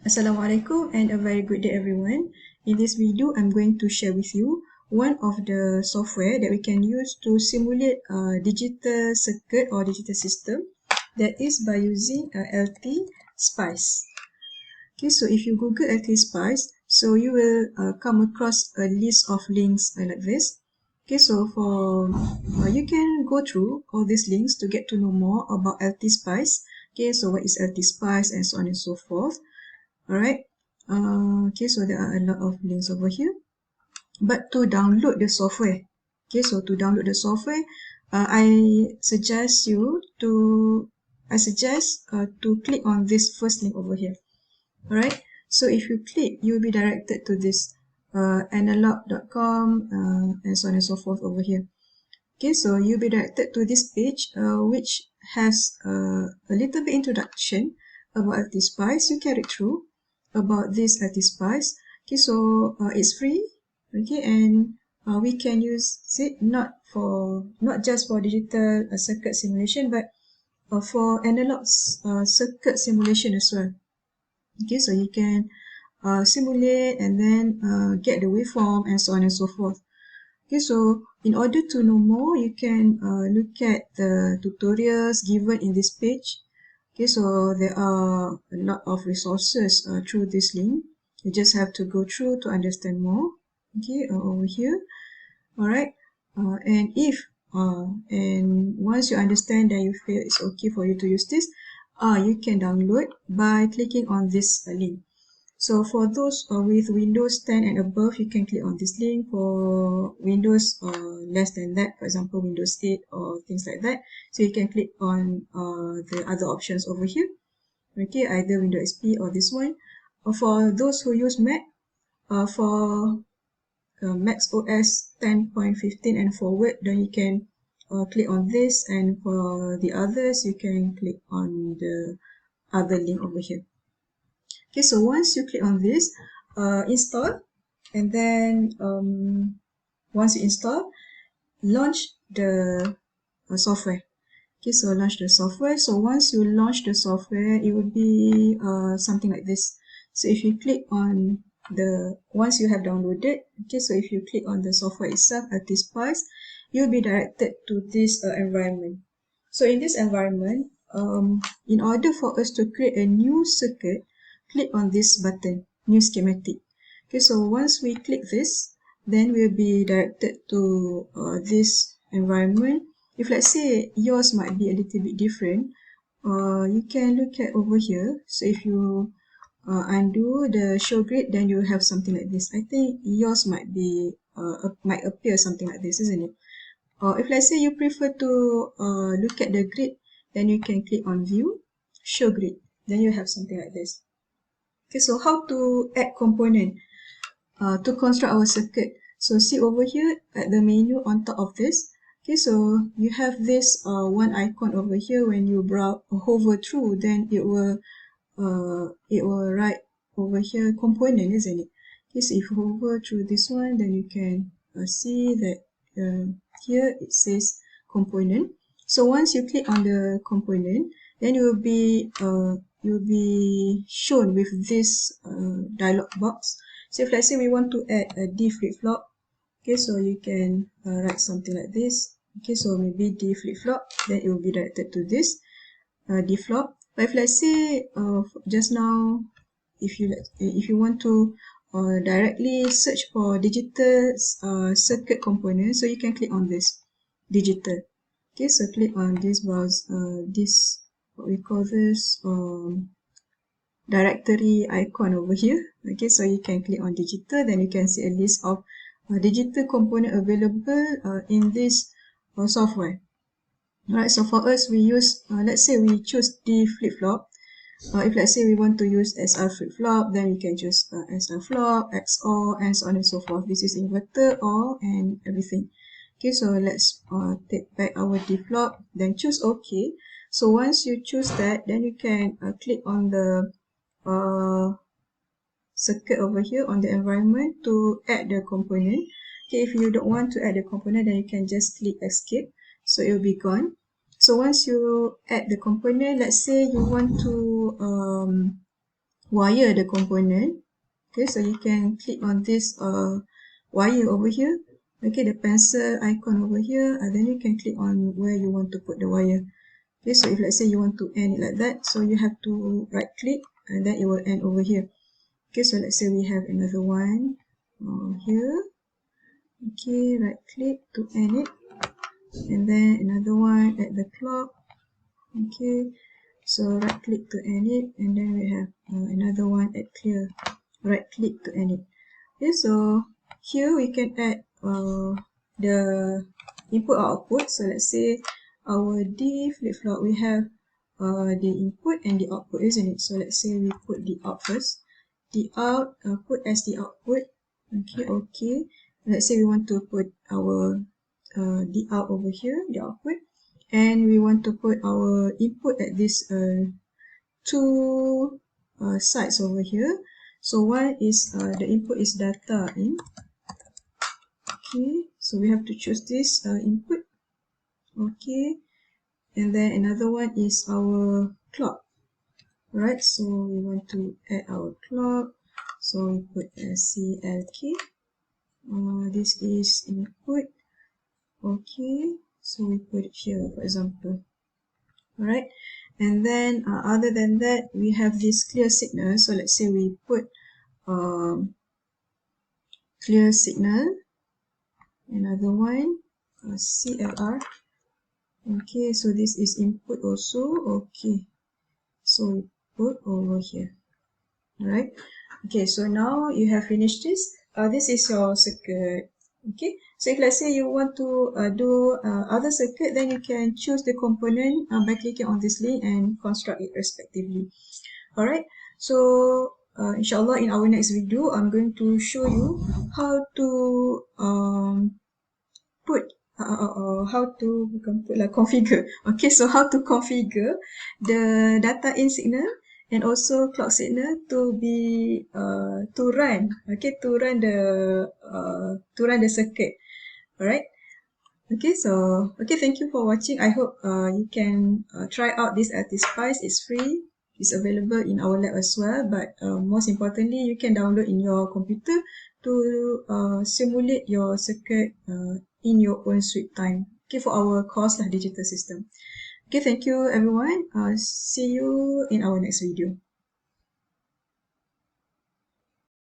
Assalamualaikum and a very good day everyone. In this video, I'm going to share with you one of the software that we can use to simulate a digital circuit or digital system, that is by using LTSpice. Okay, so if you Google LTSpice, so you will come across a list of links like this. Okay, so you can go through all these links to get to know more about LTSpice. Okay, so what is LTSpice and so on and so forth. Alright, okay, so there are a lot of links over here. But to download the software, okay, so to download the software, I suggest to click on this first link over here. Alright, so if you click, you will be directed to this analog.com and so on and so forth over here. Okay, so you'll be directed to this page which has a little bit introduction about LTSpice. You can read through about this LTSpice. Okay, so it's free. Okay, and we can use it not just for digital circuit simulation, but for analog circuit simulation as well. Okay, so you can simulate and then get the waveform and so on and so forth. Okay, so in order to know more, you can look at the tutorials given in this page. Okay, so there are a lot of resources through this link. You just have to go through to understand more. Okay, over here. Alright, and once you understand that you feel it's okay for you to use this, you can download by clicking on this link. So for those with Windows 10 and above, you can click on this link. For Windows less than that, for example, Windows 8 or things like that, so you can click on the other options over here. Okay, either Windows XP or this one. For those who use Mac, for Mac OS 10.15 and forward, then you can click on this, and for the others, you can click on the other link over here. Okay, so once you click on this, install, and then once you install, launch the software. Okay, so launch the software. So once you launch the software, it will be something like this. So if you click on once you have downloaded, okay, so if you click on the software itself, LTSpice, you'll be directed to this environment. So in this environment, in order for us to create a new circuit, click on this button, new schematic. Okay, so once we click this, then we'll be directed to this environment. If let's say yours might be a little bit different, you can look at over here. So if you undo the show grid, then you have something like this. I think yours might appear something like this, isn't it? Or if let's say you prefer to look at the grid, then you can click on view, show grid. Then you have something like this. Okay, so how to add component to construct our circuit. So see over here at the menu on top of this. Okay, so you have this one icon over here. When you hover through, then it will write over here component, isn't it? Okay, so if you hover through this one, then you can see that here it says component. So once you click on the component, then you will be shown with this dialog box. So if let's say we want to add a D flip-flop, okay, so you can write something like this. Okay, so maybe D flip-flop, then it will be directed to this D flop. But if let's say just now, if you want to directly search for digital circuit component, so you can click on this digital. Okay, so click on this this what we call this directory icon over here. Okay, so you can click on digital, then you can see a list of digital component available in this software. Alright, so for us, we use, let's say we choose D flip-flop. If let's say we want to use SR flip-flop, then we can choose SR flop, XOR, and so on and so forth. This is inverter, OR, and everything. Okay, so let's take back our D flop, then choose OK. So once you choose that, then you can click on the circuit over here on the environment to add the component. Okay, if you don't want to add the component, then you can just click escape, so it will be gone. So once you add the component, let's say you want to wire the component. Okay, so you can click on this wire over here. Okay, the pencil icon over here, and then you can click on where you want to put the wire. Okay, so if let's say you want to end it like that, so you have to right click and then it will end over here. Okay, so let's say we have another one here. Okay, right click to end it, and then another one at the clock. Okay, so right click to end it, and then we have another one at clear. Right click to end it. Okay, so here we can add the input or output. So let's say our D flip-flop, we have the input and the output, isn't it? So let's say we put the out first. The out, put as the output. Okay, okay. Let's say we want to put our the out over here, the output, and we want to put our input at this two sides over here. So one is the input is data in. Okay, so we have to choose this input. Okay, and then another one is our clock. Right, so we want to add our clock. So we put FKEKK. This is input. Okay, so we put it here, for example. Alright, and then other than that, we have this clear signal. So let's say we put clear signal. Another one, CLR. Okay, so this is input also. Okay, so we put over here. Alright, okay, so now you have finished this. This is your circuit. Okay, so if let's say you want to do other circuit, then you can choose the component by clicking on this link and construct it respectively. Alright, so inshallah in our next video, I'm going to show you how to configure. Okay, so how to configure the data in signal and also clock signal to be to run the circuit. Alright, okay, so thank you for watching. I hope you can try out this LTSpice. It's free. It's available in our lab as well, but most importantly, you can download in your computer to simulate your circuit in your own sweet time. Okay, for our course digital system. Okay, thank you everyone. See you in our next video.